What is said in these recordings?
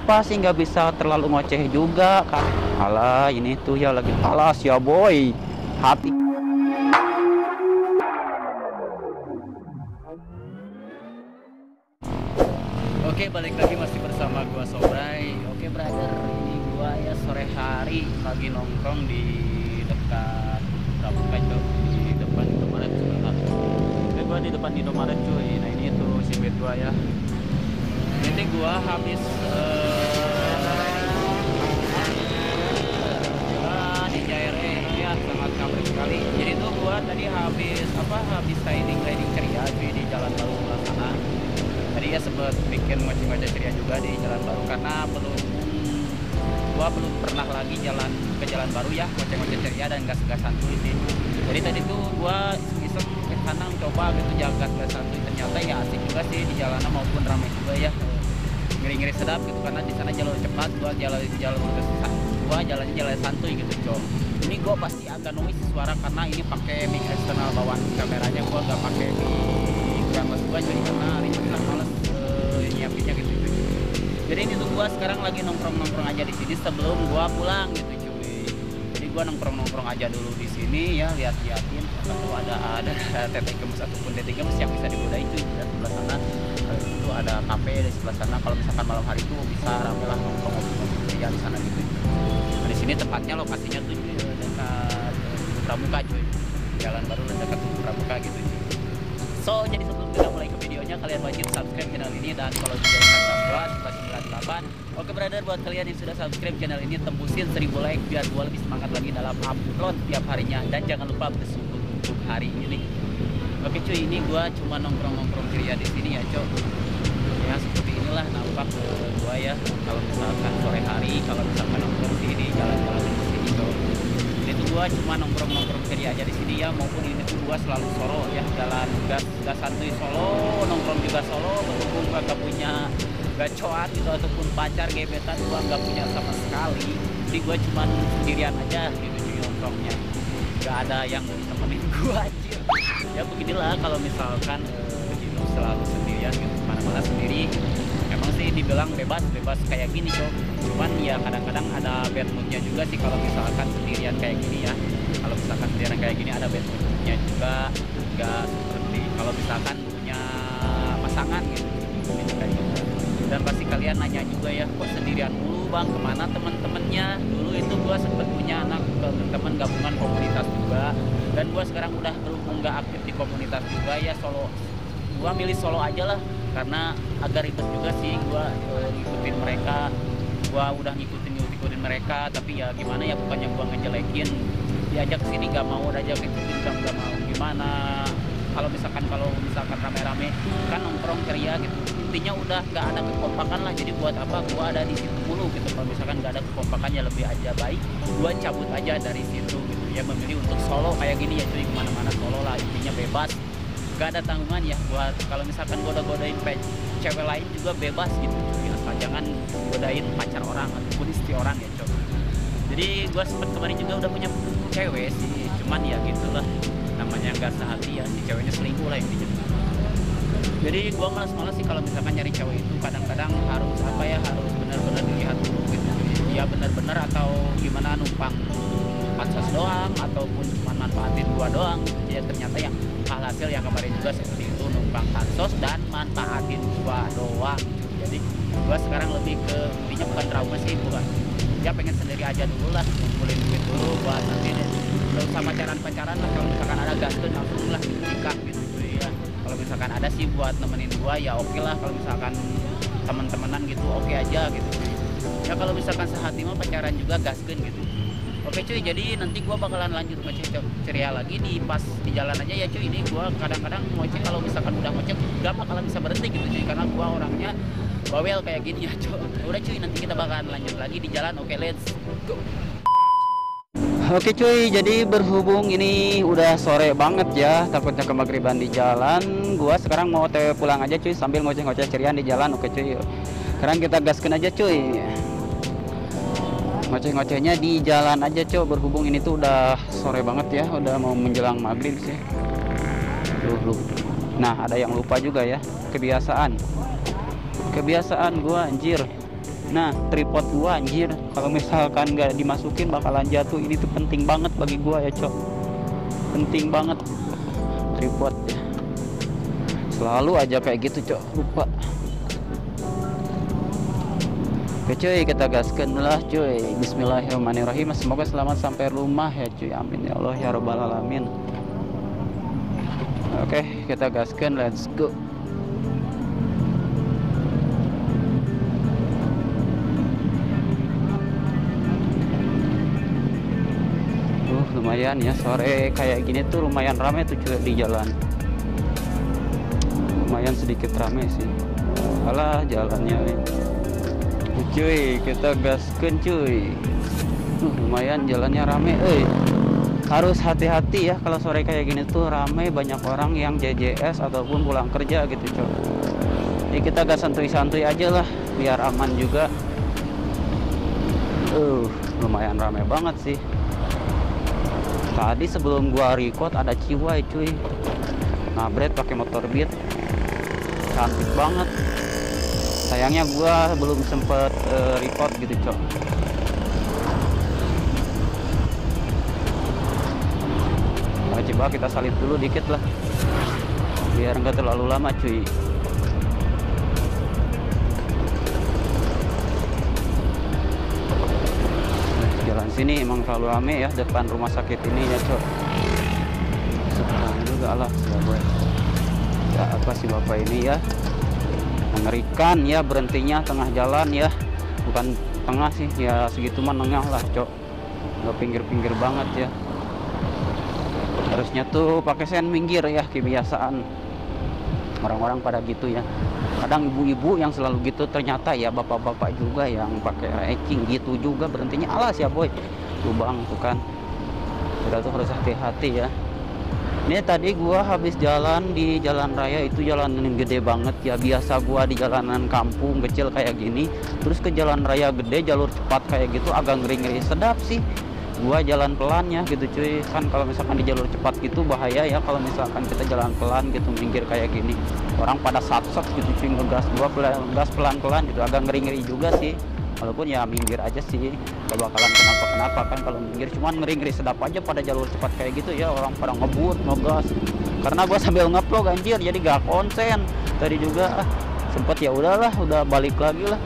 kenapa sih nggak bisa terlalu ngoceh juga kan? Alah, ini tuh ya lagi alas ya boy, hati. Oke, balik lagi masih bersama gua Sobrai. Oke brother, ini gua ya sore hari lagi nongkrong di dekat Pramuka Cok, di depan Indomaret sebentar. Oke, gua di depan Indomaret cuy. Nah ini tuh simbet gua ya. Ini gua habis di JRE ya, sangat kabar sekali. Jadi tuh gua tadi habis riding ceria cuy di Jalan Baru sebelah sana. Tadi ya sempet bikin ngoceh-ngoceh ceria juga di Jalan Baru karena gua belum pernah lagi ke Jalan Baru ya, ngoceh-ngoceh ceria dan gas-gas santuy sih. Jadi tadi tuh gua iseng ke sana coba gitu gas santuy, ternyata ya asik juga sih di jalanan maupun ramai juga ya. Ngeri-ngeri sedap gitu karena di sana jalur cepat, gua jalannya jalan santuy gitu cok. Ini gua pasti agak noise suara karena ini pakai mic eksternal bawaan kameranya, gua gak pakai mic wireless gua jadi karena ribet lah, males nyiapinnya gitu cuy. Jadi ini tuh gua sekarang lagi nongkrong aja di sini sebelum gua pulang gitu cuy. Jadi gua nongkrong aja dulu di sini ya, liatin kalau ada tete gemes ataupun tete gemes yang bisa digodain cuy. Dan sebelah sana itu ada kafe di sebelah sana, kalau misalkan malam hari itu bisa rame lah nongkrong ya di sana gitu. Nah, di sini tepatnya lokasinya tuh dekat Pramuka cuy, Jalan Baru dekat Pramuka gitu cuy. So jadi sebelum kita mulai ke videonya, kalian wajib subscribe channel ini, dan kalau sudah subscribe 98. Oke brother, buat kalian yang sudah subscribe channel ini tembusin 1000 like biar gua lebih semangat lagi dalam upload tiap harinya, dan jangan lupa bersyukur untuk hari ini. Oke cuy, ini gua cuma nongkrong ceria di sini ya cok. Ya seperti inilah nampak gua ya kalau misalkan sore hari, kalau misalkan nongkrong di jalan-jalan di sini cok. Itu gua cuma nongkrong ceria aja di sini ya, maupun ini tuh gua selalu solo ya, jalan gas santuy solo, nongkrong juga solo, berhubung gak punya gacoan gitu ataupun pacar gebetan, gua nggak punya sama sekali. Jadi gua cuma sendirian aja gitu cuy nongkrongnya, gak ada yang temenin gua aja. Ya beginilah kalau misalkan hidup selalu sendirian gitu, mana-mana sendiri. Emang sih dibilang bebas kayak gini cok, cuman ya kadang-kadang ada bad moodnya juga sih kalau misalkan sendirian kayak gini ya. Kalau misalkan sendirian kayak gini ada bad moodnya juga, gak seperti kalau misalkan punya pasangan gitu kayak gitu. Dan pasti kalian nanya juga ya, kok sendirian mulu bang, kemana teman-temannya? Dulu itu gua sempet punya anak teman gabungan komunitas juga, dan gua sekarang udah berhubung gak aktif di komunitas juga ya, solo. Gua milih solo aja lah karena agak ribet juga sih gua ngikutin mereka. Gua udah ngikutin mereka, tapi ya gimana ya, bukannya gua ngejelekin, diajak sini gak mau, diajak ikutin gak mau, gimana. Kalau misalkan rame-rame kan nongkrong ceria gitu, intinya udah gak ada kekompakan lah. Jadi buat apa gua ada di situ mulu gitu, kalau misalkan gak ada kekompakan ya lebih aja baik gua cabut aja dari situ gitu ya, memilih untuk solo kayak gini ya cuy. Kemana-mana solo lah, intinya bebas, gak ada tanggungan ya. Buat kalau misalkan godain cewek lain juga bebas gitu cuy, asal jangan godain pacar orang ataupun istri orang ya cuy. Jadi gua sempet kemarin juga udah punya cewek sih, cuman ya gitulah, namanya gak sehati ya, si ceweknya selingkuh lah intinya. Jadi gua malas sih kalau misalkan nyari cewek itu, kadang-kadang harus harus benar-benar dilihat dulu gitu. Ya benar-benar atau gimana, numpang pansos doang ataupun cuma manfaatin gua doang. Ya ternyata yang hasil yang kemarin juga seperti itu, numpang pansos dan manfaatin gua doang. Jadi gua sekarang lebih ke intinya bukan trauma sih, bukan. Ya pengen sendiri aja dulu lah, ngumpulin duit dulu buat nanti deh. Gak usah pacaran lah, kalau misalkan ada gas tuh langsung lah nikah gitu ya. Kalau misalkan ada sih buat nemenin gua ya oke lah, kalau misalkan teman-temanan gitu oke aja gitu ya. Kalau misalkan sehati mah pacaran juga gaskeun gitu. Oke cuy, jadi nanti gua bakalan lanjut ngoceh ceria lagi pas di jalan aja ya cuy. Ini gua kadang-kadang ngoceh, kalau misalkan udah ngoceh gak bakalan bisa berhenti gitu cuy, karena gua orangnya bawel kayak gini ya cuy. Udah cuy, nanti kita bakalan lanjut lagi di jalan. Oke, let's go. Oke cuy, jadi berhubung ini udah sore banget ya, takutnya kemagriban di jalan, gua sekarang mau otw pulang aja cuy sambil ngoceh-ngoceh cerian di jalan. Oke cuy, sekarang kita gaskan aja cuy, ngoceh-ngocehnya di jalan aja cuy, berhubung ini tuh udah sore banget ya, udah mau menjelang maghrib sih. Nah ada yang lupa juga ya, kebiasaan gua anjir, Nah, tripod gua anjir, kalau misalkan nggak dimasukin bakalan jatuh. Ini tuh penting banget bagi gua ya, Cok. Penting banget tripod ya. Selalu aja kayak gitu, Cok. Lupa. Oke cuy, kita gaskan lah cuy. Bismillahirrahmanirrahim. Semoga selamat sampai rumah ya cuy. Amin ya Allah ya rabbal alamin. Oke, kita gaskan, let's go. Lumayan ya, sore kayak gini tuh lumayan ramai tuh cuy di jalan. Lumayan sedikit ramai sih. Alah jalannya cuy, kita gaskan cuy. Lumayan jalannya rame. Harus hati-hati ya kalau sore kayak gini tuh rame, banyak orang yang JJS ataupun pulang kerja gitu cuy. Jadi kita gas santuy-santuy aja lah biar aman juga. Lumayan rame banget sih. Tadi sebelum gua record ada ciwai cuy, nabret pakai motor Beat, cantik banget. Sayangnya gua belum sempet record gitu cok. Nah, coba kita salib dulu dikit lah biar nggak terlalu lama cuy. Jalan sini emang terlalu rame ya, depan rumah sakit ini ya cok. Sekarang juga lah ya, apa sih bapak ini ya, mengerikan ya, berhentinya tengah jalan ya, bukan tengah sih ya, segitu mah nengah lah cok, nggak pinggir-pinggir banget ya. Harusnya tuh pakai sen minggir ya, kebiasaan orang-orang pada gitu ya. Kadang ibu-ibu yang selalu gitu, ternyata ya bapak-bapak juga yang pakai racing gitu juga berhentinya. Alas ya boy, lubang tuh kan. Kita tuh harus hati-hati ya. Ini tadi gua habis jalan di jalan raya, itu jalanan yang gede banget ya. Biasa gua di jalanan kampung kecil kayak gini, terus ke jalan raya gede jalur cepat kayak gitu agak ngeri-ngeri. Sedap sih gua jalan pelan ya gitu cuy. Kan kalau misalkan di jalur cepat gitu bahaya ya, kalau misalkan kita jalan pelan gitu minggir kayak gini, orang pada sat-sat gitu cuy, ngegas. Gua gas pelan-pelan gitu, agak ngeri-ngeri juga sih. Walaupun ya minggir aja sih, gak bakalan kenapa-kenapa kan kalau minggir, cuman ngeri-ngeri sedap aja pada jalur cepat kayak gitu ya. Orang pada ngebut, ngegas, karena gua sambil ngevlog anjir, jadi gak konsen. Tadi juga sempet ya udahlah, udah balik lagi lah.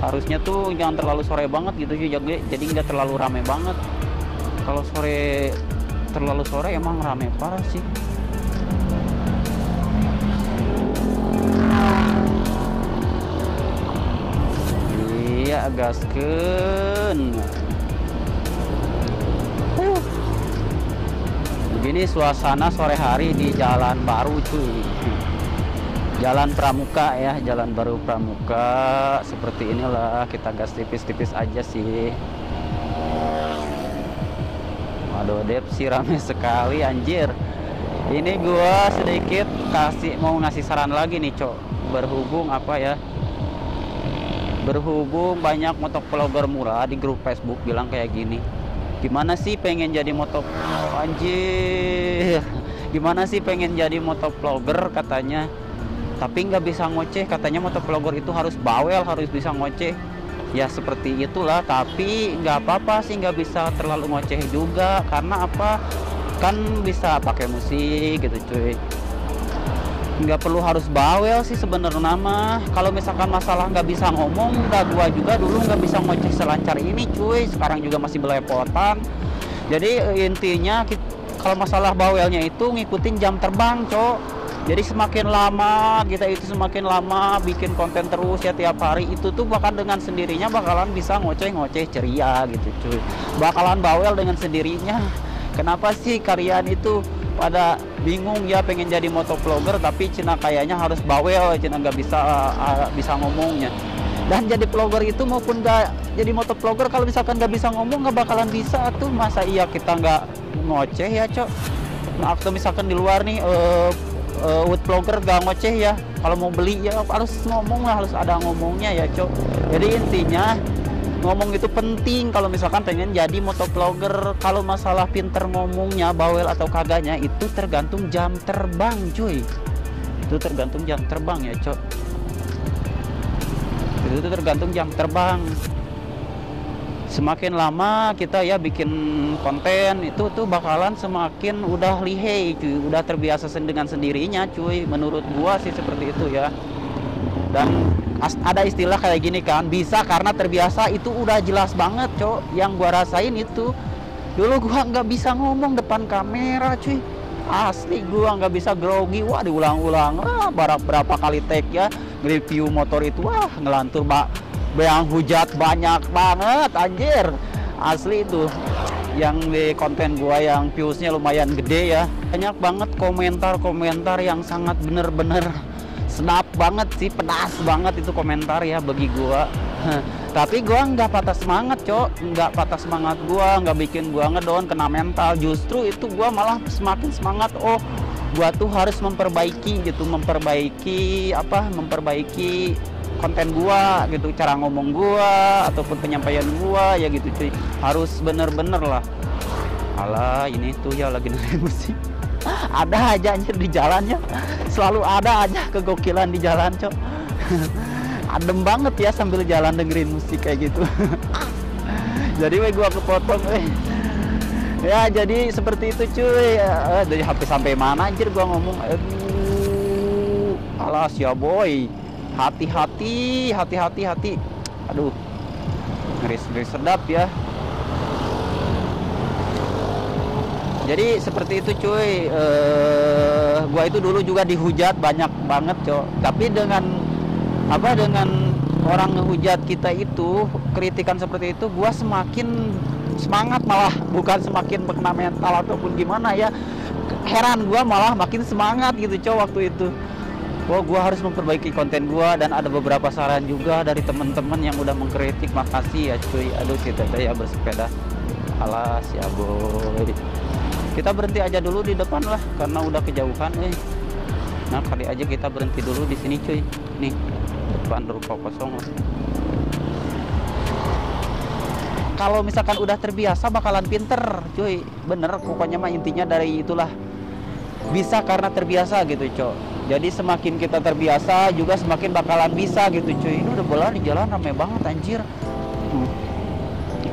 Harusnya tuh jangan terlalu sore banget gitu jadi nggak terlalu rame banget. Kalau terlalu sore emang rame parah sih. Iya gaskeun. Begini suasana sore hari di Jalan Baru cuy. Jalan Pramuka ya, Jalan Baru Pramuka. Seperti inilah, kita gas tipis-tipis aja sih. Waduh Dep sih rame sekali anjir. Ini gua sedikit mau ngasih saran lagi nih cok. Berhubung apa ya, berhubung banyak motovlogger murah di grup Facebook bilang kayak gini, gimana sih pengen jadi anjir, gimana sih pengen jadi motovlogger katanya, tapi nggak bisa ngoceh. Katanya motovlogger itu harus bawel, harus bisa ngoceh. Ya seperti itulah, tapi nggak apa-apa sih nggak bisa terlalu ngoceh juga. Karena apa, kan bisa pakai musik gitu cuy. Nggak perlu harus bawel sih sebenarnya nama. Kalau misalkan masalah nggak bisa ngomong, gua juga dulu nggak bisa ngoceh selancar ini cuy. Sekarang juga masih belepotan. Jadi intinya kalau masalah bawelnya itu ngikutin jam terbang cok. Jadi semakin lama kita itu semakin lama bikin konten terus ya tiap hari, itu tuh bakal dengan sendirinya bakalan bisa ngoceh-ngoceh ceria gitu cuy. Bakalan bawel dengan sendirinya. Kenapa sih kalian itu pada bingung ya pengen jadi motovlogger, tapi cina kayaknya harus bawel, cina nggak bisa ngomongnya. Dan jadi vlogger itu maupun nggak jadi motovlogger, kalau misalkan nggak bisa ngomong nggak bakalan bisa tuh. Masa iya kita nggak ngoceh ya cok. Nah, atau misalkan di luar nih wood vlogger gak ngoceh ya, kalau mau beli ya harus ngomong lah, harus ada ngomongnya ya cok. Jadi intinya ngomong itu penting kalau misalkan pengen jadi motovlogger. Kalau masalah pinter ngomongnya, bawel atau kagaknya, itu tergantung jam terbang cuy. Itu tergantung jam terbang ya cok. Itu tuh tergantung jam terbang. Semakin lama kita ya bikin konten itu tuh bakalan semakin udah lihai cuy, udah terbiasa dengan sendirinya cuy, menurut gua sih seperti itu ya. Dan ada istilah kayak gini kan, bisa karena terbiasa, itu udah jelas banget cok. Yang gua rasain itu dulu gua nggak bisa ngomong depan kamera cuy, asli gua nggak bisa, grogi, wah diulang-ulang, berapa kali take ya review motor itu, wah ngelantur yang hujat banyak banget anjir, asli itu yang di konten gua yang viewsnya lumayan gede ya, banyak banget komentar-komentar yang sangat bener-bener snap banget sih, pedas banget itu komentar ya bagi gua. Tapi gua nggak patah semangat cok, nggak patah semangat, gua nggak bikin gua ngedown kena mental, justru itu gua malah semakin semangat. Oh gua tuh harus memperbaiki gitu, memperbaiki konten gua gitu, cara ngomong gua ataupun penyampaian gua ya gitu cuy, harus bener-bener lah. Alah ini tuh ya lagi dengerin musik, ada aja anjir di jalannya, selalu ada aja kegokilan di jalan cok. Adem banget ya sambil jalan dengerin musik kayak gitu. Jadi gua kepotong ya, jadi seperti itu cuy. Dari HP sampai mana anjir gua ngomong, alas ya boy, hati-hati. Aduh, ngeri sedap ya. Jadi seperti itu cuy. Gua itu dulu juga dihujat banyak banget cok, tapi dengan orang ngehujat kita itu, kritikan seperti itu, gua semakin semangat, malah bukan semakin kena mental ataupun gimana ya, heran gua malah makin semangat gitu cok waktu itu. Wah, gua harus memperbaiki konten gua, dan ada beberapa saran juga dari teman-teman yang udah mengkritik, makasih ya cuy. Aduh si Teteh ya bersepeda, alas ya boy. Kita berhenti aja dulu di depan lah karena udah kejauhan Nah kali aja kita berhenti dulu di sini cuy, nih depan ruko kosong. Kalau misalkan udah terbiasa bakalan pinter cuy, bener pokoknya mah intinya dari itulah, bisa karena terbiasa gitu cok. Jadi semakin kita terbiasa juga semakin bakalan bisa gitu cuy. Ini udah bola di jalan rame banget anjir.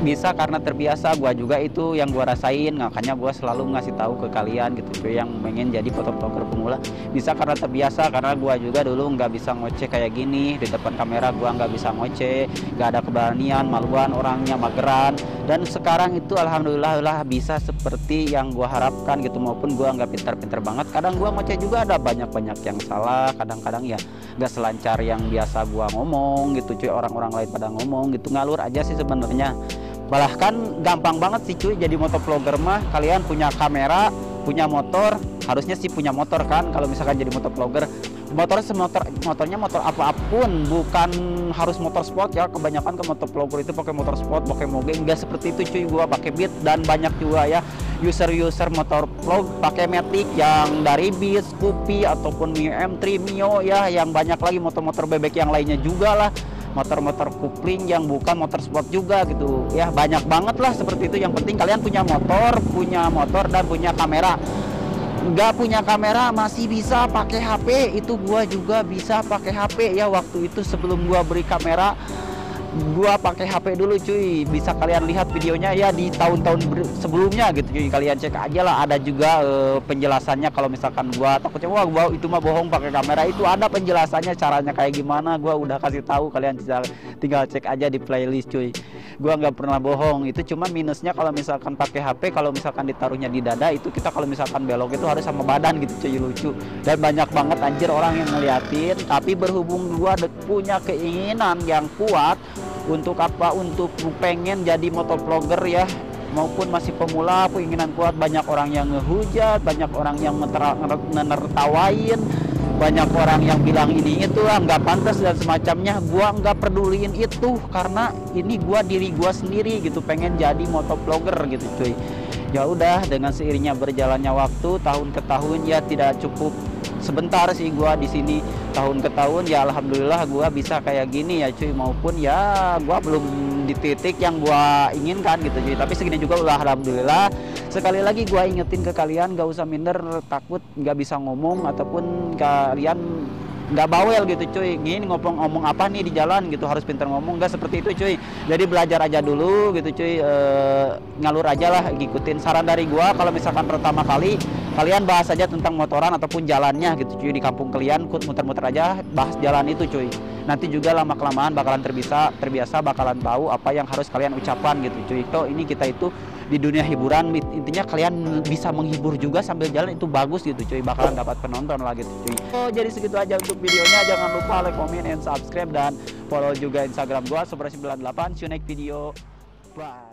Bisa karena terbiasa, gua juga itu yang gua rasain, makanya gua selalu ngasih tahu ke kalian gitu cuy yang pengen jadi fotografer pemula. Bisa karena terbiasa, karena gua juga dulu nggak bisa ngoceh kayak gini di depan kamera, gua nggak bisa ngoceh, nggak ada keberanian, maluan orangnya, mageran. Dan sekarang itu alhamdulillah lah bisa seperti yang gua harapkan gitu, maupun gua nggak pintar-pintar banget, kadang gua ngoceh juga ada banyak yang salah, kadang-kadang ya nggak selancar yang biasa gua ngomong gitu cuy, orang-orang lain pada ngomong gitu, ngalur aja sih sebenarnya. Bahkan gampang banget sih cuy jadi motovlogger mah, kalian punya kamera, punya motor, harusnya sih punya motor kan kalau misalkan jadi motovlogger. Motornya motor apapun, bukan harus motor sport ya, kebanyakan ke motovlogger itu pakai motor sport, pakai moge, enggak seperti itu cuy. Gua pakai Beat, dan banyak juga ya user motor vlog pakai Matic yang dari Beat, Scoopy ataupun Mio M3, Mio ya, yang banyak lagi motor-motor bebek yang lainnya juga lah, motor-motor kupling yang bukan motor sport juga gitu ya, banyak banget lah seperti itu. Yang penting kalian punya motor dan punya kamera. Nggak punya kamera masih bisa pakai HP, itu gua juga bisa pakai HP ya. Waktu itu sebelum gua beri kamera, gua pakai HP dulu cuy, bisa kalian lihat videonya ya di tahun-tahun sebelumnya gitu cuy, kalian cek aja lah, ada juga penjelasannya. Kalau misalkan gua takutnya wah gua itu mah bohong pakai kamera, itu ada penjelasannya caranya kayak gimana, gua udah kasih tahu, kalian tinggal cek aja di playlist cuy. Gua nggak pernah bohong. Itu cuma minusnya kalau misalkan pakai HP, kalau misalkan ditaruhnya di dada, itu kita kalau misalkan belok itu harus sama badan gitu cuy, lucu. Dan banyak banget anjir orang yang ngeliatin. Tapi berhubung gua punya keinginan yang kuat untuk pengen jadi motovlogger ya, maupun masih pemula, keinginan kuat, banyak orang yang ngehujat, banyak orang yang menertawain, banyak orang yang bilang ini itu lah nggak pantas dan semacamnya. Gua nggak peduliin itu, karena ini diri gua sendiri gitu, pengen jadi motovlogger gitu cuy. Ya udah, dengan seiringnya berjalannya waktu, tahun ke tahun ya, tidak cukup sebentar sih gua di sini, tahun ke tahun ya alhamdulillah gua bisa kayak gini ya cuy, maupun ya gua belum di titik yang gua inginkan gitu cuy, tapi segini juga udah alhamdulillah. Sekali lagi gua ingetin ke kalian, gak usah minder, takut nggak bisa ngomong ataupun kalian nggak bawel gitu cuy, gini ngomong apa nih di jalan gitu, harus pintar ngomong, nggak seperti itu cuy. Jadi belajar aja dulu gitu cuy, ngalur aja lah, ngikutin saran dari gua. Kalau misalkan pertama kali kalian bahas aja tentang motoran ataupun jalannya gitu cuy, di kampung kalian muter-muter aja bahas jalan itu cuy. Nanti juga lama kelamaan bakalan terbiasa, bakalan tahu apa yang harus kalian ucapkan gitu cuy. Toh ini kita itu di dunia hiburan, intinya kalian bisa menghibur juga sambil jalan, itu bagus gitu cuy, bakalan dapat penonton lah gitu cuy. Oh, jadi segitu aja untuk videonya, jangan lupa like, comment, and subscribe, dan follow juga Instagram gua Super98. See you next video, bye.